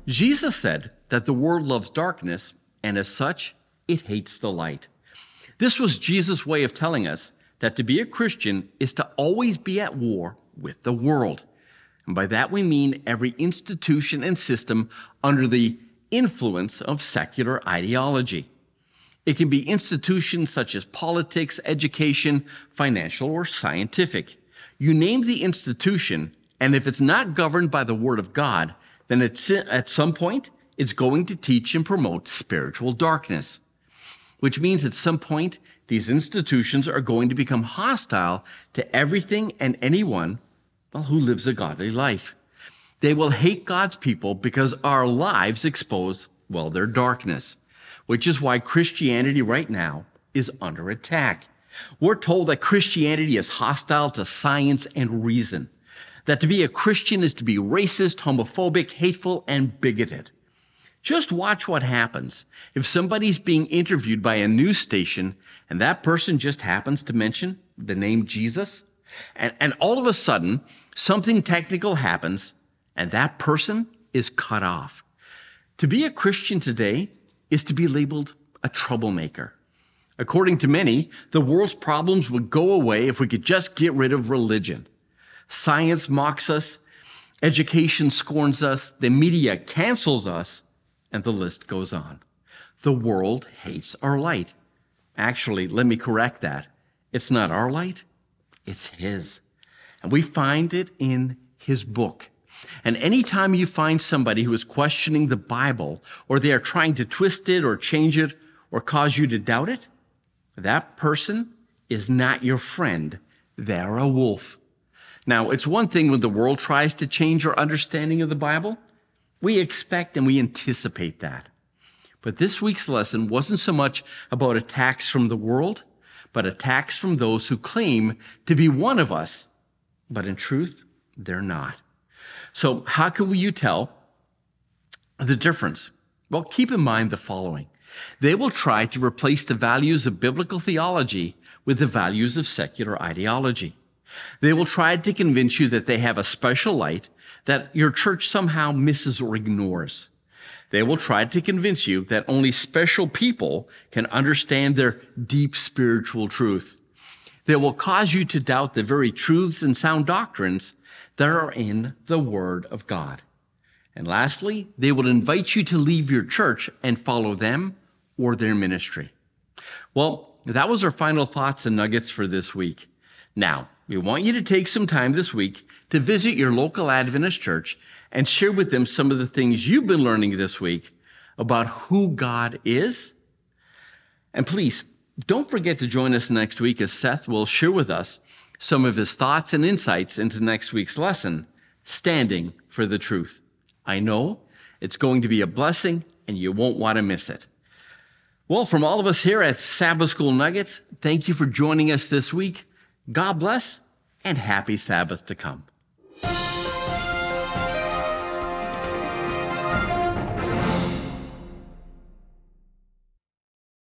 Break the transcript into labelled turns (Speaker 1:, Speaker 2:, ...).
Speaker 1: Jesus said that the world loves darkness, and as such, it hates the light. This was Jesus' way of telling us that to be a Christian is to always be at war with the world. And by that we mean every institution and system under the influence of secular ideology. It can be institutions such as politics, education, financial, or scientific. You name the institution, and if it's not governed by the Word of God, then at some point, it's going to teach and promote spiritual darkness. Which means at some point, these institutions are going to become hostile to everything and anyone, who lives a godly life. They will hate God's people because our lives expose, their darkness, which is why Christianity right now is under attack. We're told that Christianity is hostile to science and reason, that to be a Christian is to be racist, homophobic, hateful, and bigoted. Just watch what happens if somebody's being interviewed by a news station and that person just happens to mention the name Jesus, and all of a sudden, something technical happens and that person is cut off. To be a Christian today is to be labeled a troublemaker. According to many, the world's problems would go away if we could just get rid of religion. Science mocks us, education scorns us, the media cancels us, and the list goes on. The world hates our light. Actually, let me correct that. It's not our light, it's His. And we find it in His book. And anytime you find somebody who is questioning the Bible, or they are trying to twist it or change it or cause you to doubt it, that person is not your friend. They're a wolf. Now, it's one thing when the world tries to change our understanding of the Bible. We expect and we anticipate that. But this week's lesson wasn't so much about attacks from the world, but attacks from those who claim to be one of us, but in truth, they're not. So how can you tell the difference? Well, keep in mind the following. They will try to replace the values of biblical theology with the values of secular ideology. They will try to convince you that they have a special light that your church somehow misses or ignores. They will try to convince you that only special people can understand their deep spiritual truth. They will cause you to doubt the very truths and sound doctrines that are in the Word of God. And lastly, they will invite you to leave your church and follow them or their ministry. Well, that was our final thoughts and nuggets for this week. Now, we want you to take some time this week to visit your local Adventist church and share with them some of the things you've been learning this week about who God is. And please, don't forget to join us next week as Seth will share with us some of his thoughts and insights into next week's lesson, Standing for the Truth. I know it's going to be a blessing and you won't want to miss it. Well, from all of us here at Sabbath School Nuggets, thank you for joining us this week. God bless and happy Sabbath to come.